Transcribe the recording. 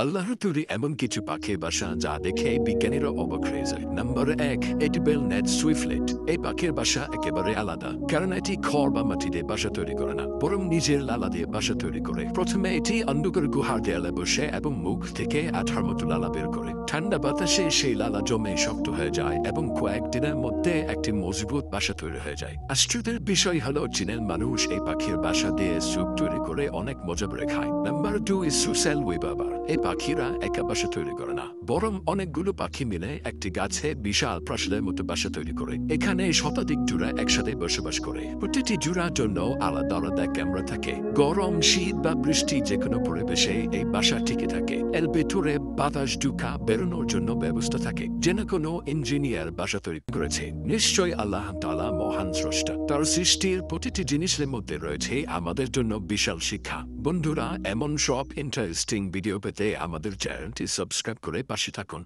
আল্লাহর তৈরি এমন কিছু পাখির বাসা যা দেখে বিজ্ঞানীরা অবাক হয়ে যায়। Number 1, edible nest swiftlet. এই পাখির বাসা একেবারে আলাদা, কারণ এটি খড় বা মাটি দিয়ে বাসা তৈরি করে না, বরং নিজের লালা দিয়ে বাসা তৈরি করে। প্রথমে এটি অন্ধকার গুহার দেয়ালে বসে এবং মুখ থেকে আঠার মতো লালা বের করে। ঠান্ডা বাতাসে সেই লালা জমে শক্ত হয়ে যায় এবং কয়েকদিনের মধ্যে একটি মজবুত বাসা তৈরি হয়ে যায়। আশ্চর্যের বিষয় হলো চীনের মানুষ এই পাখির বাসা দিয়ে স্যুপ তৈরি করে অনেক মজা করে খায়। Number 2 is sociable weaver. এই পাখিরা একা বাসা তৈরি করে না, বরং অনেকগুলো পাখি মিলে একটি গাছে বিশাল প্রাসাদের মতো বাসা তৈরি করে। এখানে শতাধিক জোড়া একসাথে বসবাস করে। প্রতিটি জোড়ার জন্য আলাদা আলাদা ক্যামেরা থাকে। গরম, শীত বা বৃষ্টি যে কোনো পরিবেশে এই বাসা টিকে থাকে। এর ভেতরে বাতাস ঢুকা বেরোনোর জন্য ব্যবস্থা থাকে, যেন কোনো ইঞ্জিনিয়ার বাসা তৈরি করেছে। নিশ্চয়ই আল্লাহ তাআলা মহান স্রষ্টা। তার সৃষ্টির প্রতিটি জিনিসের মধ্যে রয়েছে আমাদের জন্য বিশাল শিক্ষা। বন্ধুরা, এমন সব ইন্টারেস্টিং ভিডিও পেতে আমাদের চ্যানেলটি সাবস্ক্রাইব করে পাশে থাকুন।